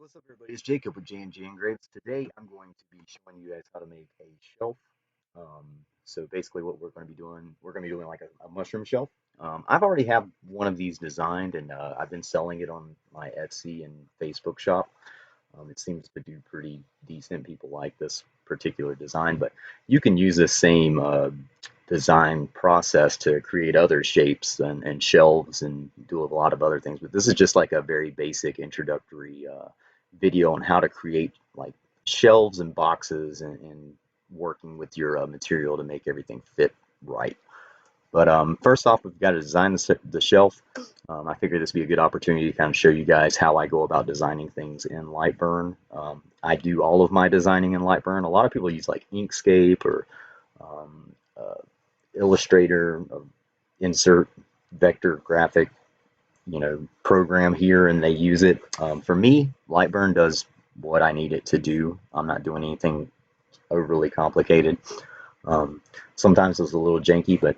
What's up, everybody? It's Jacob with J&J Engraves. Today, I'm going to be showing you guys how to make a shelf. Um, so basically, what we're going to be doing, we're going to be doing like a mushroom shelf. I've already have one of these designed, and I've been selling it on my Etsy and Facebook shop. It seems to do pretty decent. People like this particular design, but you can use the same design process to create other shapes and shelves and do a lot of other things. But this is just like a very basic introductory video on how to create like shelves and boxes and working with your material to make everything fit right. But first off, we've got to design the shelf. I figured this would be a good opportunity to kind of show you guys how I go about designing things in Lightburn. I do all of my designing in Lightburn. A lot of people use like Inkscape or um, uh, Illustrator, insert vector graphic, program here, and they use it. For me, Lightburn does what I need it to do. I'm not doing anything overly complicated. Sometimes it's a little janky, but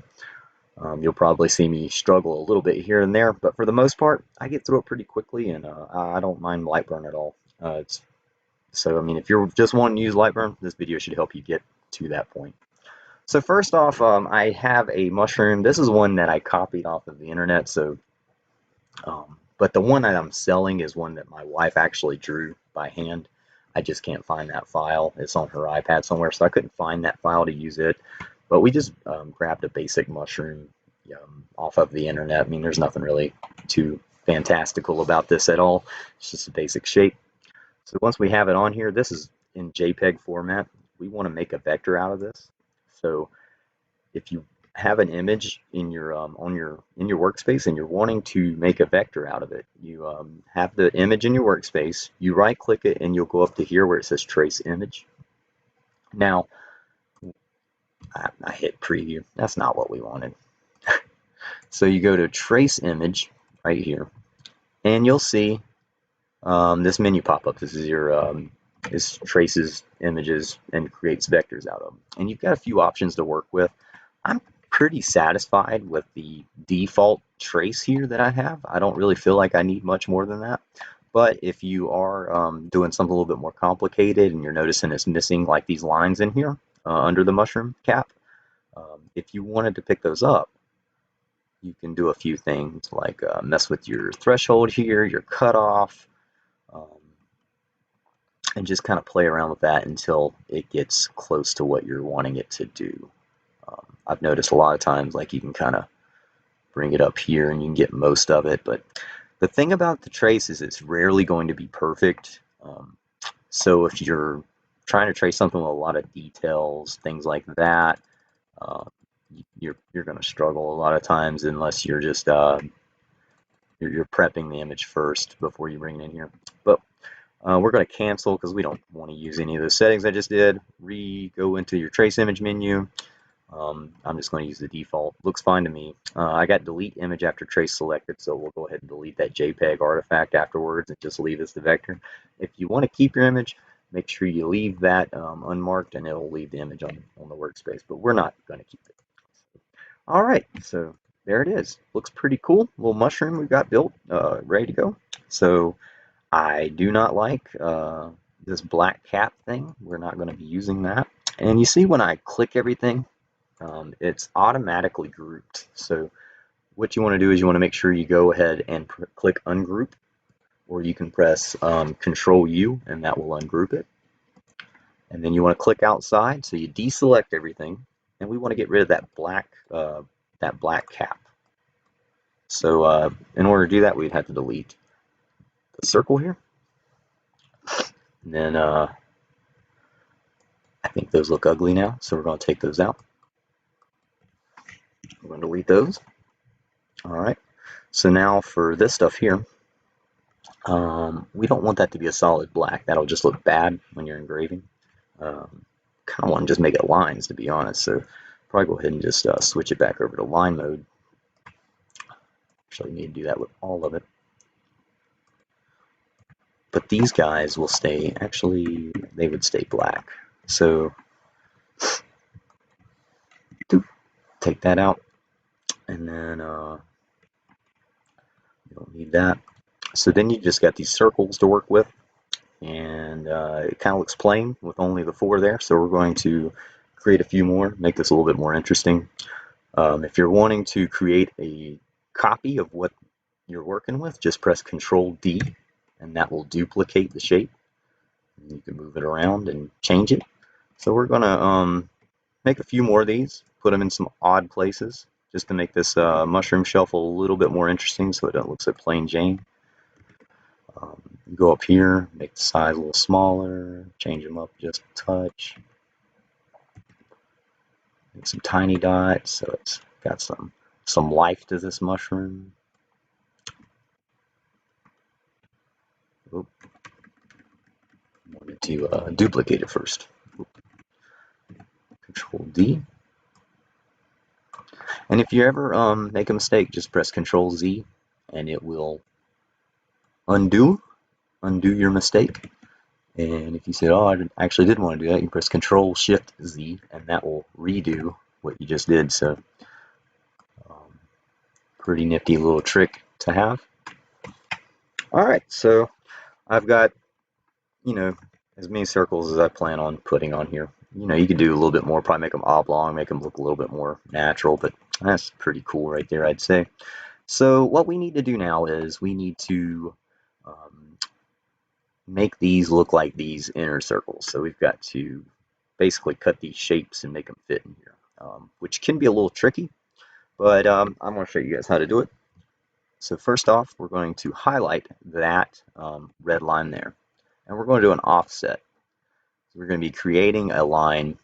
you'll probably see me struggle a little bit here and there, but for the most part, I get through it pretty quickly, and I don't mind Lightburn at all. I mean, if you're just wanting to use Lightburn, this video should help you get to that point. So first off, I have a mushroom. This is one that I copied off of the internet, but the one that I'm selling is one that my wife actually drew by hand. I just can't find that file. It's on her iPad somewhere, so I couldn't find that file to use it. But we just grabbed a basic mushroom off of the internet. I mean, there's nothing really too fantastical about this at all. It's just a basic shape. So once we have it on here, this is in JPEG format. We want to make a vector out of this. So if you have an image in your in your workspace and you're wanting to make a vector out of it, you have the image in your workspace. You right-click it, and you'll go up to here where it says Trace Image. Now, I hit preview. That's not what we wanted. So you go to Trace Image right here, and you'll see this menu pop up. This is your this traces images and creates vectors out of them. And you've got a few options to work with. I'm pretty satisfied with the default trace here that I have. I don't really feel like I need much more than that. But if you are doing something a little bit more complicated and you're noticing it's missing like these lines in here under the mushroom cap, if you wanted to pick those up, you can do a few things like mess with your threshold here, your cutoff, and just kind of play around with that until it gets close to what you're wanting it to do. I've noticed a lot of times like you can kind of bring it up here and you can get most of it, but the thing about the trace is it's rarely going to be perfect. So if you're trying to trace something with a lot of details, things like that, you're going to struggle a lot of times unless you're just you're prepping the image first before you bring it in here. But we're going to cancel because we don't want to use any of those settings I just did. Go into your trace image menu. I'm just going to use the default. Looks fine to me. I got delete image after trace selected, so we'll go ahead and delete that JPEG artifact afterwards and just leave as the vector. If you want to keep your image, make sure you leave that unmarked, and it'll leave the image on the workspace, but we're not going to keep it. All right, so there it is. Looks pretty cool. Little mushroom we've got built, ready to go. So I do not like this black cap thing. We're not going to be using that. And you see when I click everything, it's automatically grouped. So what you want to do is you want to make sure you go ahead and click ungroup, or you can press Control U and that will ungroup it. And then you want to click outside, so you deselect everything, and we want to get rid of that black cap. So in order to do that, we'd have to delete the circle here. And then I think those look ugly now, so we're going to take those out. We're going to delete those. All right. So now for this stuff here, we don't want that to be a solid black. That'll just look bad when you're engraving. Kind of want to just make it lines, to be honest. So probably go ahead and just switch it back over to line mode. Actually, need to do that with all of it. But these guys will stay, actually, they would stay black. So take that out, and then you don't need that. So then you just got these circles to work with. and it kind of looks plain with only the 4 there. So we're going to create a few more, make this a little bit more interesting. If you're wanting to create a copy of what you're working with, just press Control D, and that will duplicate the shape. You can move it around and change it. So we're going to make a few more of these, put them in some odd places, just to make this mushroom shelf a little bit more interesting so it doesn't look so plain Jane. Go up here, make the size a little smaller, change them up just a touch. Make some tiny dots so it's got some life to this mushroom. Oop. I wanted to duplicate it first. Oop. Control D. And if you ever make a mistake, just press Control Z and it will undo your mistake. And if you say, oh, I actually didn't want to do that, you press Control Shift Z and that will redo what you just did. So pretty nifty little trick to have. All right, so I've got, as many circles as I plan on putting on here. You could do a little bit more, probably make them oblong, make them look a little bit more natural, but that's pretty cool right there, I'd say. So what we need to do now is we need to make these look like these inner circles. So we've got to basically cut these shapes and make them fit in here, which can be a little tricky, but I'm going to show you guys how to do it. So first off, we're going to highlight that red line there, and we're going to do an offset. So we're going to be creating a line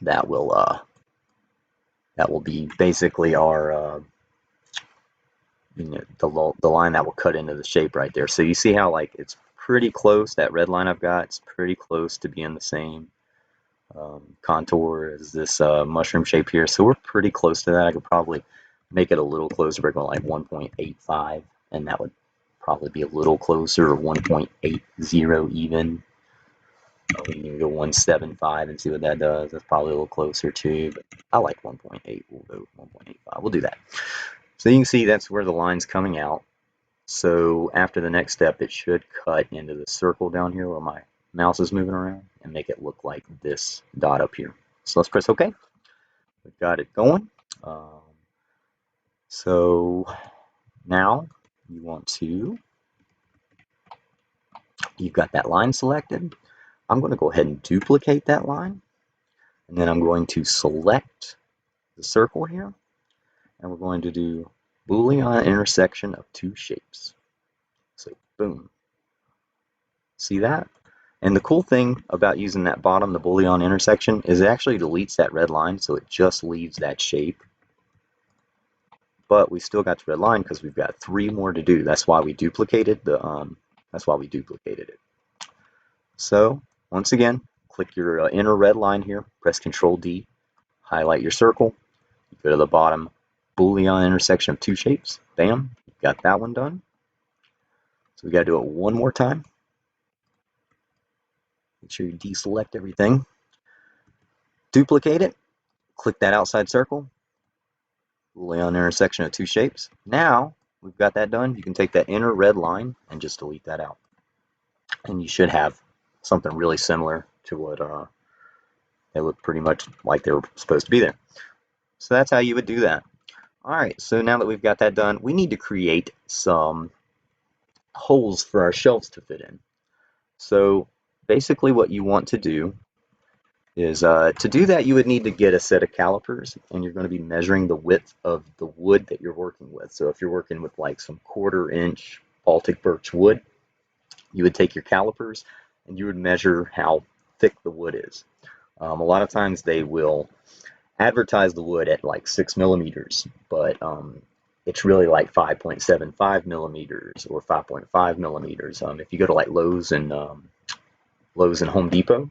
that will be basically our the line that will cut into the shape right there. So you see how like it's pretty close, that red line I've got, it's pretty close to being the same contour as this mushroom shape here. So we're pretty close to that. I could probably make it a little closer, but going like 1.85, and that would probably be a little closer, or 1.80 even. We can go 1.75 and see what that does. That's probably a little closer too, but I like 1.8. We'll go 1.85. We'll do that. So you can see that's where the line's coming out. So after the next step, it should cut into the circle down here where my mouse is moving around and make it look like this dot up here. So let's press OK. We've got it going. So now you've got that line selected. I'm going to go ahead and duplicate that line, and then I'm going to select the circle here, and we're going to do Boolean intersection of 2 shapes. So boom. See that? And the cool thing about using that bottom, the Boolean intersection, is it actually deletes that red line, so it just leaves that shape. But we still got the red line because we've got 3 more to do. That's why we duplicated it. So once again, click your inner red line here, press Control D, highlight your circle, you go to the bottom, Boolean intersection of 2 shapes. Bam, got that one done. So we got to do it one more time. Make sure you deselect everything. Duplicate it, click that outside circle, Boolean intersection of 2 shapes. Now we've got that done. You can take that inner red line and just delete that out. And you should have something really similar to what they look pretty much like they were supposed to be there. So that's how you would do that. Alright, so now that we've got that done, we need to create some holes for our shelves to fit in. So basically what you want to do is, to do that you would need to get a set of calipers, and you're going to be measuring the width of the wood that you're working with. So if you're working with like some 1/4 inch Baltic birch wood, you would take your calipers and you would measure how thick the wood is. A lot of times they will advertise the wood at like 6 millimeters, but it's really like 5.75 millimeters or 5.5 millimeters. If you go to like Lowe's and Home Depot,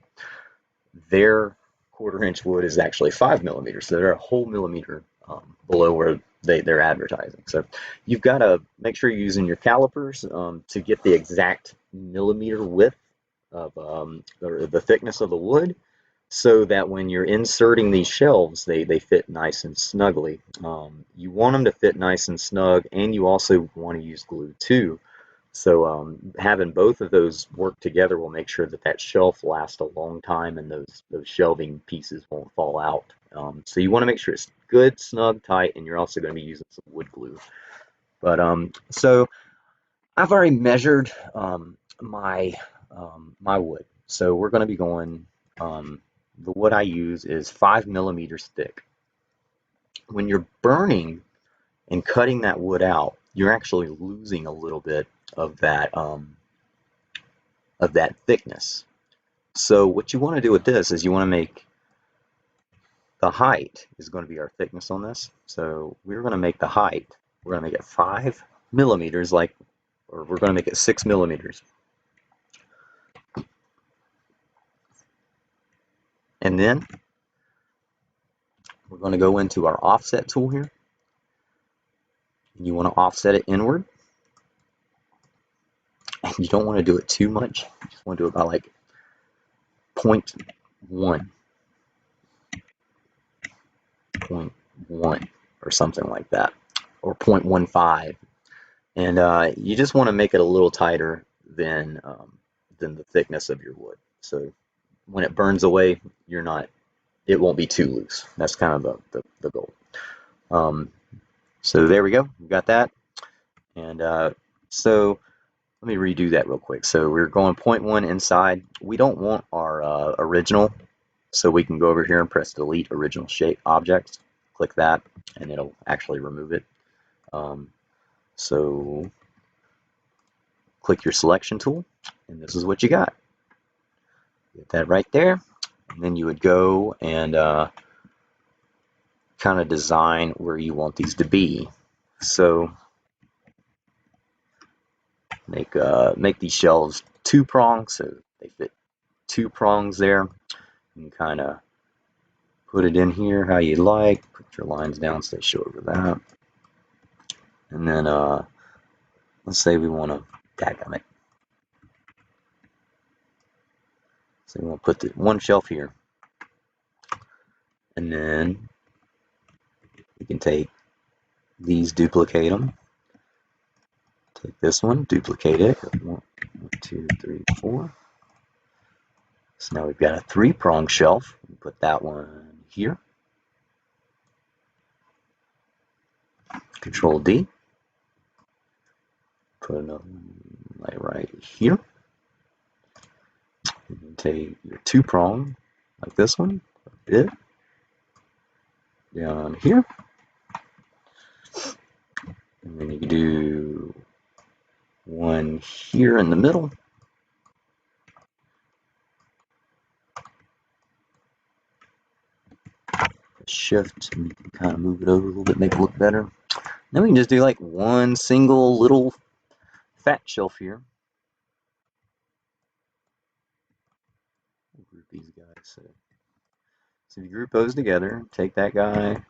their 1/4 inch wood is actually 5 millimeters, so they're a whole millimeter below where they're advertising. So you've got to make sure you're using your calipers to get the exact millimeter width of or the thickness of the wood, so that when you're inserting these shelves, they fit nice and snugly. You want them to fit nice and snug, and you also want to use glue too, So having both of those work together will make sure that that shelf lasts a long time and those shelving pieces won't fall out. So you want to make sure it's good, snug, tight, and you're also going to be using some wood glue. But so I've already measured my wood. So we're going to be going. The wood I use is 5 millimeters thick. When you're burning and cutting that wood out, you're actually losing a little bit of that thickness. So what you want to do with this is you want to make the height is going to be our thickness on this. So we're going to make the height. We're going to make it 5 millimeters, or we're going to make it 6 millimeters. And then we're going to go into our offset tool here. You want to offset it inward. And you don't want to do it too much. You just want to do it by like 0.1. 0.1 or something like that, or 0.15, and you just want to make it a little tighter than the thickness of your wood. So when it burns away, it won't be too loose. That's kind of the goal. So there we go. We got that, and so let me redo that real quick. So we're going 0.1 inside. We don't want our original, so we can go over here and press delete original shape objects. Click that, and it'll actually remove it. So click your selection tool, and this is what you got. Get that right there, and then you would go and kind of design where you want these to be. So make these shelves 2-prong, so they fit 2 prongs there. You can kind of put it in here how you like. Put your lines down so they show over that. And then let's say we want to dadgum it. So we want to put one shelf here. And then we can take these, duplicate them. Take this one, duplicate it. 1, 2, 3, 4. So now we've got a 3-prong shelf. Put that one here. Control D. Put another one like right here. You can take your 2-prong, like this one, a bit down here. And then you can do one here in the middle. Shift, and you can kind of move it over a little bit, make it look better. Then we can just do like one single little fat shelf here. We'll group these guys. So you group those together, take that guy,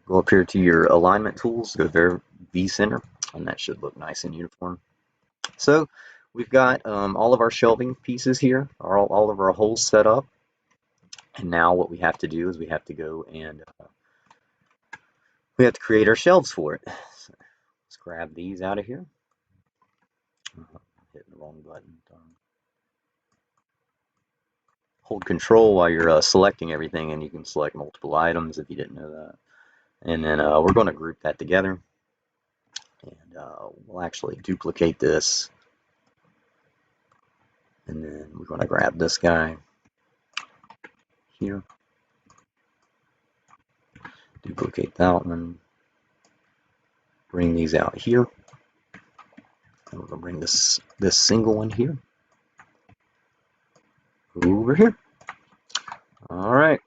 go up here to your alignment tools, go there, V-center, and that should look nice and uniform. So we've got all of our shelving pieces here, all of our holes set up. And now what we have to do is we have to go and we have to create our shelves for it. So let's grab these out of here. I'm hitting the wrong button. Hold control while you're selecting everything, and you can select multiple items if you didn't know that. And then we're going to group that together. And we'll actually duplicate this. And then we're going to grab this guy here. Duplicate that one. Bring these out here. And we're going to bring this single one here over here. All right.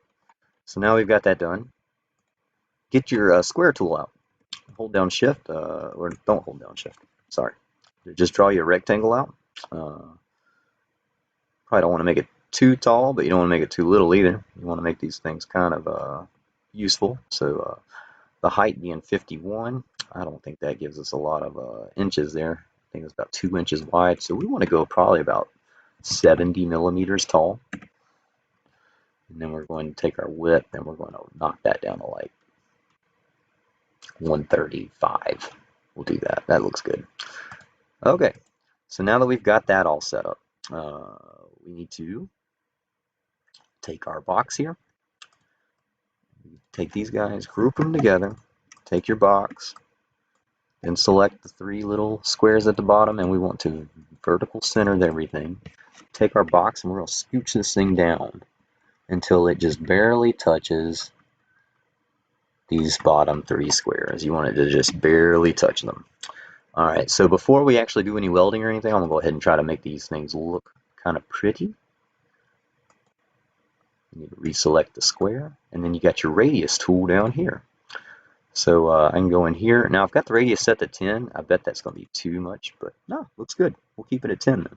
So now we've got that done. Get your square tool out. Hold down shift, or don't hold down shift. Sorry. Just draw your rectangle out. Probably don't want to make it too tall, but you don't want to make it too little either. You want to make these things kind of useful. So the height being 51, I don't think that gives us a lot of inches there. I think it's about 2 inches wide. So we want to go probably about 70 millimeters tall. And then we're going to take our width and we're going to knock that down to like 135. We'll do that. That looks good. Okay, so now that we've got that all set up, we need to take our box here, take these guys, group them together, take your box, and select the three little squares at the bottom, and we want to vertical center everything. Take our box and we're going to scooch this thing down until it just barely touches these bottom three squares. You want it to just barely touch them. Alright, so before we actually do any welding or anything, I'm going to go ahead and try to make these things look kind of pretty. You need to reselect the square, and then you got your radius tool down here. So I can go in here. Now I've got the radius set to 10. I bet that's going to be too much, but no, looks good. We'll keep it at 10 then.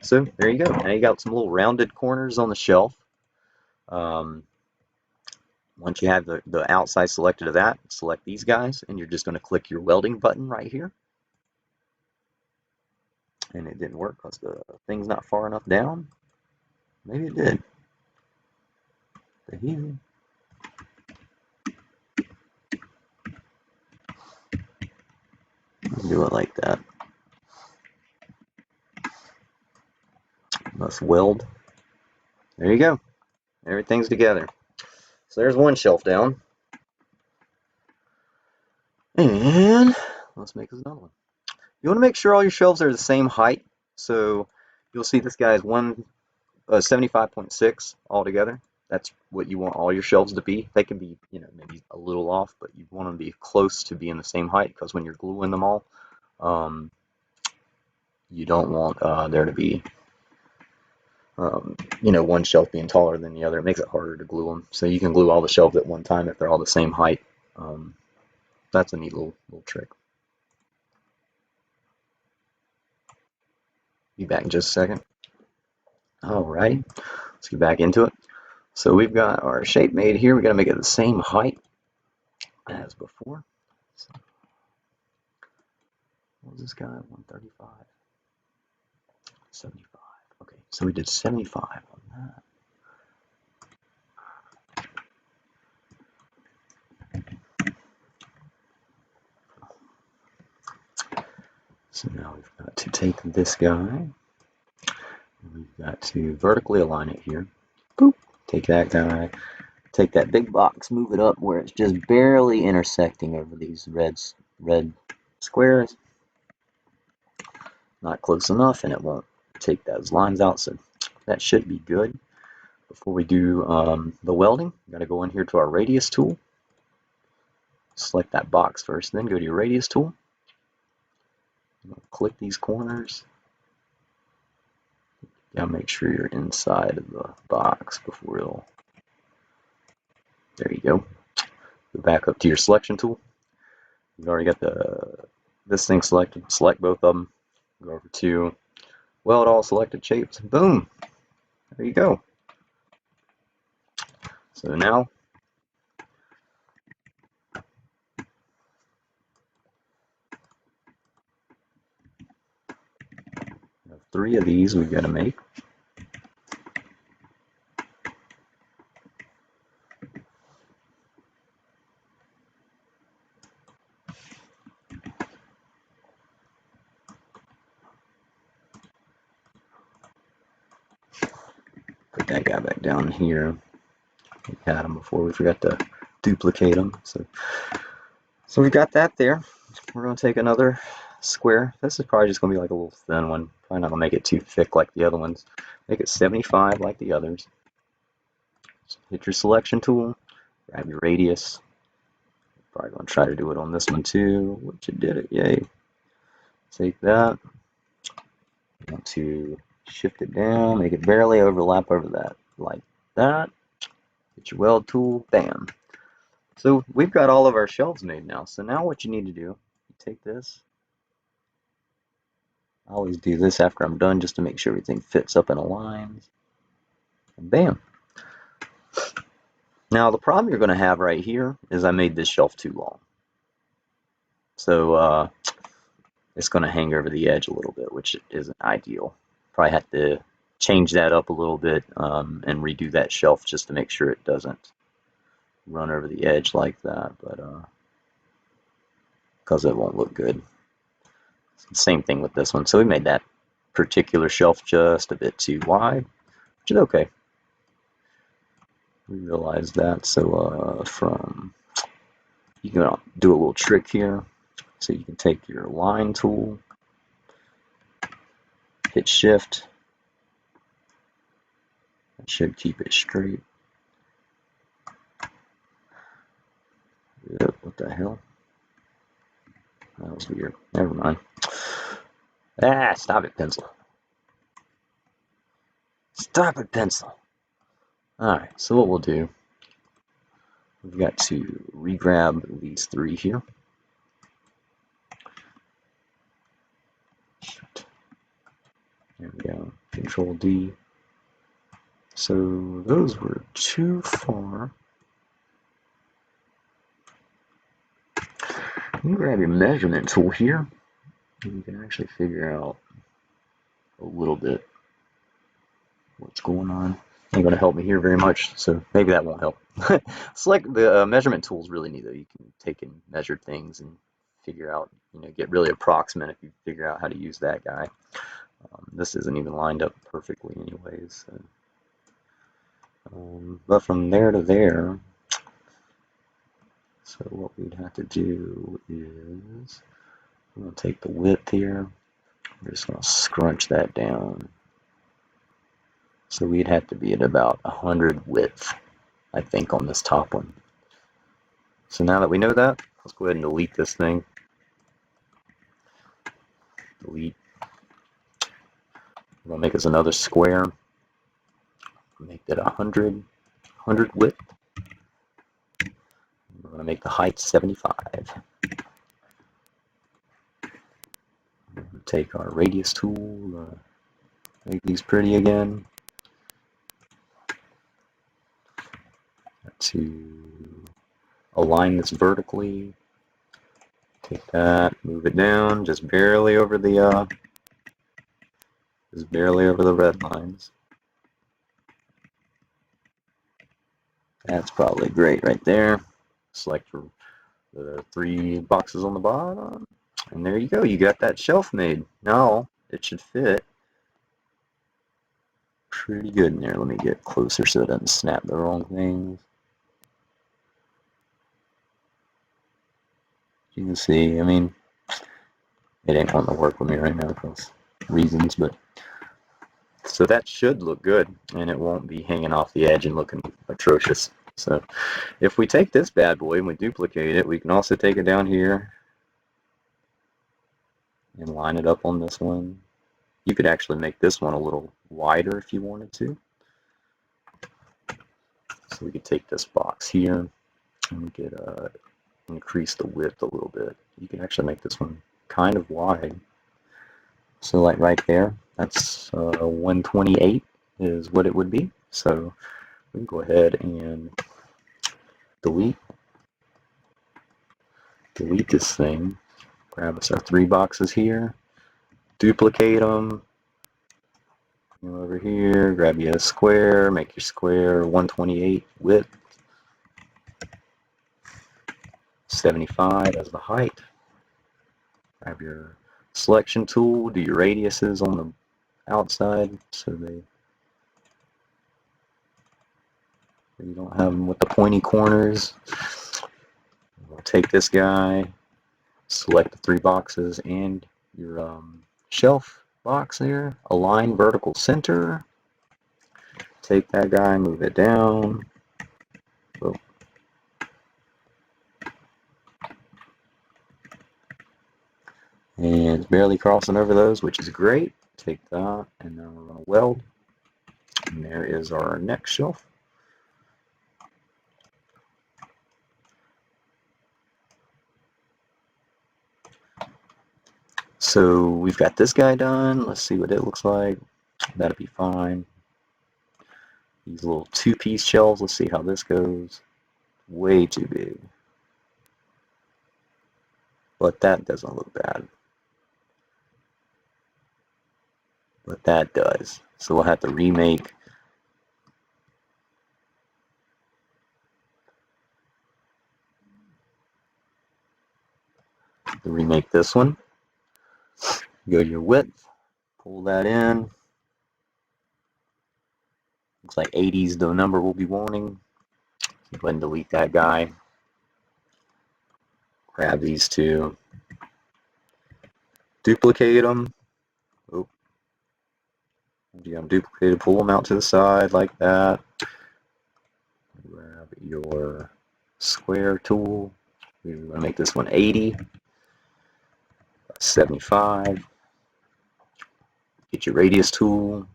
So there you go. Now you got some little rounded corners on the shelf. Once you have the outside selected of that, select these guys, and you're just going to click your welding button right here. And it didn't work because the thing's not far enough down. Maybe it did. Do it like that. Let's weld. There you go. Everything's together. So there's one shelf down. And let's make this another one. You want to make sure all your shelves are the same height. So you'll see this guy is 75.6 altogether. That's what you want all your shelves to be. They can be, maybe a little off, but you want them to be close to being the same height, because when you're gluing them all, you don't want there to be, one shelf being taller than the other. It makes it harder to glue them. So you can glue all the shelves at one time if they're all the same height. That's a neat little trick. Be back in just a second. Alrighty, let's get back into it. So we've got our shape made here. We're going to make it the same height as before. So, what was this guy? 135. 75. Okay, so we did 75 on that. So now we've got to take this guy. We've got to vertically align it here. Boop. Take that guy. Take that big box, move it up where it's just barely intersecting over these red squares. Not close enough, and it won't take those lines out, so that should be good. Before we do the welding, you got to go in here to our radius tool. Select that box first, then go to your radius tool. Click these corners. You gotta make sure you're inside of the box before it'll. There you go. Go back up to your selection tool. You've already got this thing selected. Select both of them. Go over to weld all selected shapes. Boom. There you go. So now we have 3 of these we've got to make. Put that guy back down here. We had him before. We forgot to duplicate him. So we've got that there. We're going to take another square. This is probably just going to be like a little thin one. Probably not going to make it too thick like the other ones. Make it 75 like the others. So hit your selection tool. Grab your radius. Probably going to try to do it on this one too, which it did it. Yay. Take that. You want to shift it down. Make it barely overlap over that. Like that. Hit your weld tool. Bam. So we've got all of our shelves made now. So now what you need to do, you take this. I always do this after I'm done just to make sure everything fits up and aligns. And bam. Now the problem you're going to have right here is I made this shelf too long. So it's going to hang over the edge a little bit, which isn't ideal. Probably have to change that up a little bit and redo that shelf just to make sure it doesn't run over the edge like that, but because it won't look good. Same thing with this one. So we made that particular shelf just a bit too wide, which is okay. We realized that. So you can do a little trick here. So you can take your line tool, hit shift. That should keep it straight. What the hell? That was weird. Never mind. Ah, stop it, pencil. Stop it, pencil. Alright, so what we'll do, we've got to re-grab these three here. There we go. Control D. So those were too far. You grab your measurement tool here, and you can actually figure out a little bit what's going on. Ain't going to help me here very much, so maybe that won't help. Select the measurement tool is really neat though. You can take and measure things and figure out, get really approximate if you figure out how to use that guy. This isn't even lined up perfectly anyways. So. But from there to there, so what we'd have to do is we're going to take the width here. We're just going to scrunch that down. So we'd have to be at about 100 width, I think, on this top one. So now that we know that, let's go ahead and delete this thing. Delete. We're going to make us another square. Make that 100 width. We're going to make the height 75. Take our radius tool, make these pretty again. To align this vertically, take that, move it down, just barely over the red lines. That's probably great right there. Select the 3 boxes on the bottom, and there you go. You got that shelf made. Now it should fit pretty good in there. Let me get closer so it doesn't snap the wrong things. You can see, I mean, it ain't wanting to work with me right now for reasons, but so that should look good, and it won't be hanging off the edge and looking atrocious. So if we take this bad boy and we duplicate it, we can also take it down here and line it up on this one. You could actually make this one a little wider if you wanted to. So we could take this box here and we could increase the width a little bit. You can actually make this one kind of wide. So like right there, that's 128 is what it would be. So we can go ahead and delete this thing. Grab us our 3 boxes here, duplicate them. Go over here, grab you a square, make your square 128 width, 75 as the height. Grab your selection tool, do your radiuses on the outside so you don't have them with the pointy corners. We'll take this guy, select the 3 boxes and your shelf box there, align vertical center. Take that guy, move it down. Whoa. And it's barely crossing over those, which is great. Take that, and now we're going to weld. And there is our next shelf. So we've got this guy done. Let's see what it looks like. That'll be fine. These little 2-piece shelves, let's see how this goes. Way too big. But that doesn't look bad. But that does. So we'll have to remake this one. Go to your width, pull that in. Looks like 80 is the number we'll be wanting. Go ahead and delete that guy. Grab these two. Duplicate them. Oh, you got them duplicated. Pull them out to the side like that. Grab your square tool. We're going to make this one 80. 75. Get your radius tool.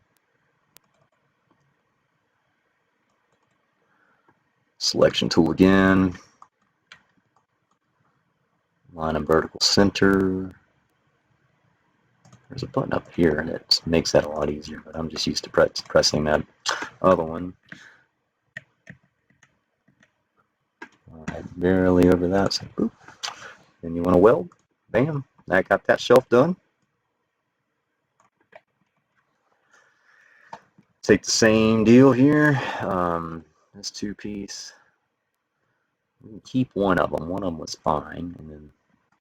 Selection tool again. Line and vertical center. There's a button up here that makes that a lot easier, but I'm just used to pressing that other one. Alright, barely over that. So, boop. Then you want to weld. Bam. I got that shelf done. Take the same deal here. This two-piece. We can keep one of them. One of them was fine. And then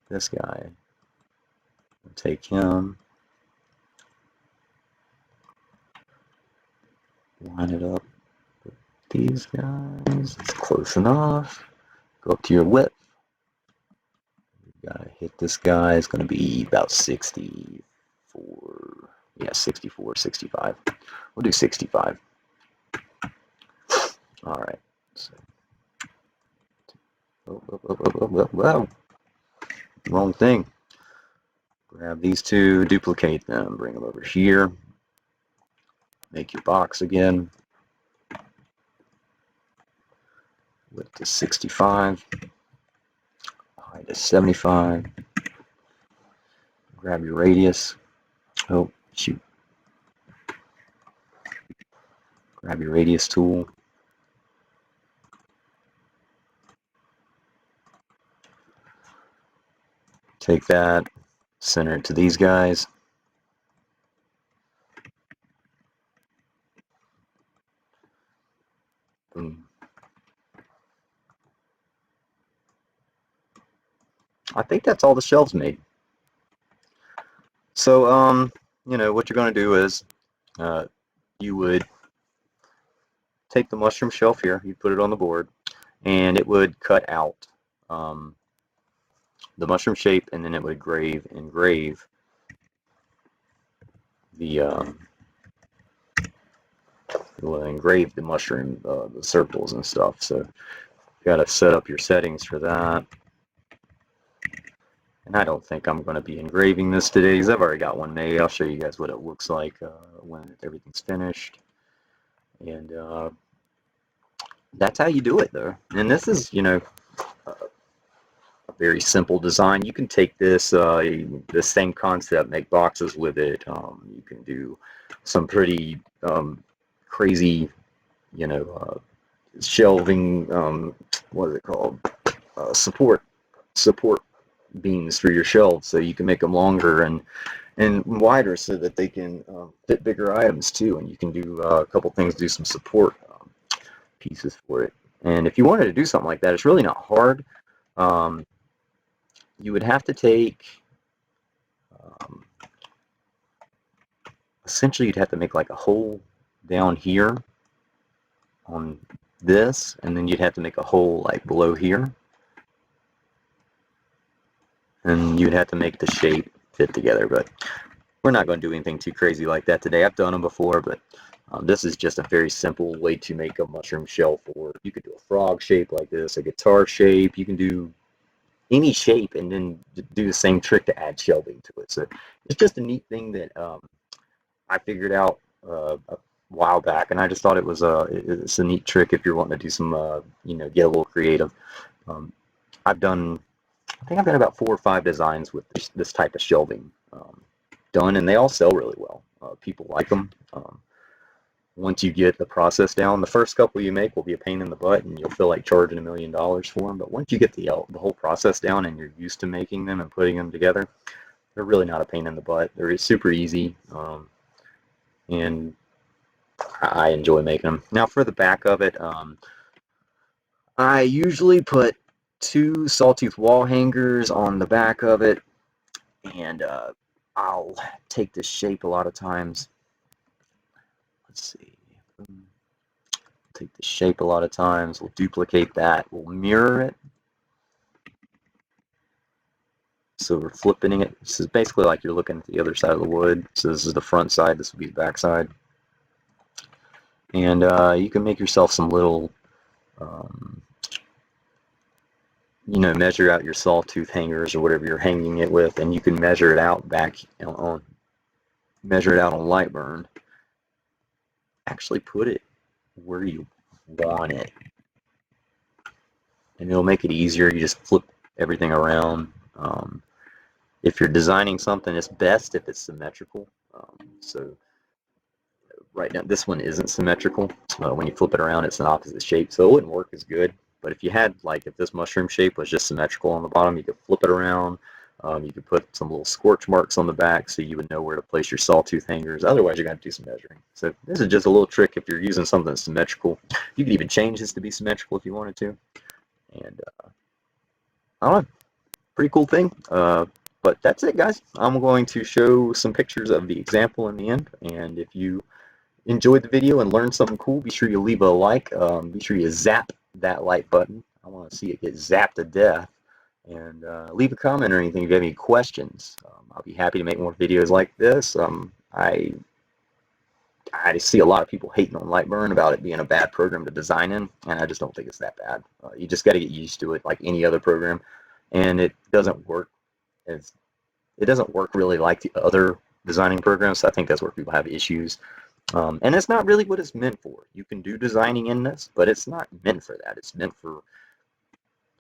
this guy. We'll take him. Line it up with these guys. It's close enough. Go up to your width. You gotta hit this guy. It's gonna be about 64. Yeah, 64, 65. We'll do 65. All right. So, oh. Wrong thing. Grab these two, duplicate them, bring them over here. Make your box again. Width to 65. Height to 75. Grab your radius. Oh, shoot. Grab your radius tool. Take that, center it to these guys. Boom. I think that's all the shelves made. So, you know, what you're going to do is you would take the mushroom shelf here, you put it on the board, and it would cut out the mushroom shape, and then it would engrave the mushroom, the circles and stuff. So you got to set up your settings for that. And I don't think I'm going to be engraving this today because I've already got one made. I'll show you guys what it looks like when everything's finished. And that's how you do it, though. And this is, you know, a very simple design. You can take this the same concept, make boxes with it. You can do some pretty crazy, you know, shelving. What is it called? Support beams for your shelves, so you can make them longer and wider so that they can fit bigger items too. And you can do a couple things, do some support pieces for it. And if you wanted to do something like that, it's really not hard. You would have to take essentially you'd have to make like a hole down here on this, and then you'd have to make a hole like below here, and you'd have to make the shape fit together. But we're not going to do anything too crazy like that today. I've done them before, but this is just a very simple way to make a mushroom shelf. Or you could do a frog shape like this, a guitar shape. You can do any shape and then do the same trick to add shelving to it. So it's just a neat thing that I figured out a while back, and I just thought it's a neat trick if you're wanting to do some you know, get a little creative. I think I've got about 4 or 5 designs with this type of shelving done, and they all sell really well. People like them. Once you get the process down, the first couple you make will be a pain in the butt, and you'll feel like charging $1 million for them. But once you get the whole process down and you're used to making them and putting them together, they're really not a pain in the butt. They're super easy, and I enjoy making them. Now for the back of it, I usually put 2 sawtooth wall hangers on the back of it, and I'll take this shape a lot of times. Let's see. Take the shape a lot of times. We'll duplicate that. We'll mirror it. So we're flipping it. This is basically like you're looking at the other side of the wood. So this is the front side. This will be the back side. And you can make yourself some little, measure out your sawtooth hangers or whatever you're hanging it with, and you can measure it out on Lightburn. Actually put it where you want it, and it'll make it easier. You just flip everything around. If you're designing something, it's best if it's symmetrical. So right now, this one isn't symmetrical. When you flip it around, it's an opposite shape, so it wouldn't work as good. But if you had, like, if this mushroom shape was just symmetrical on the bottom, you could flip it around. You could put some little scorch marks on the back so you would know where to place your sawtooth hangers. Otherwise, you're going to do some measuring. So this is just a little trick if you're using something that's symmetrical. You could even change this to be symmetrical if you wanted to. And I don't know, pretty cool thing. But that's it, guys. I'm going to show some pictures of the example in the end. And if you enjoyed the video and learned something cool, be sure you leave a like. Be sure you zap that like button. I want to see it get zapped to death. And leave a comment or anything if you have any questions. I'll be happy to make more videos like this. I see a lot of people hating on Lightburn about it being a bad program to design in, and I just don't think it's that bad. You just got to get used to it like any other program, and it doesn't work really like the other designing programs. So I think that's where people have issues. And it's not really what it's meant for. You can do designing in this, but it's not meant for that. It's meant for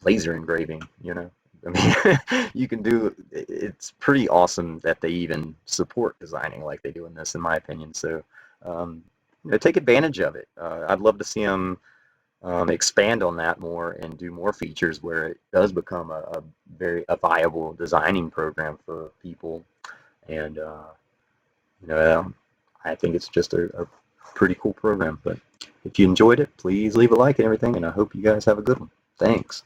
laser engraving, I mean, you can do, it's pretty awesome that they even support designing like they do in this, in my opinion. So, take advantage of it. I'd love to see them expand on that more and do more features where it does become a viable designing program for people. And, I think it's just a pretty cool program. But if you enjoyed it, please leave a like and everything, and I hope you guys have a good one. Thanks.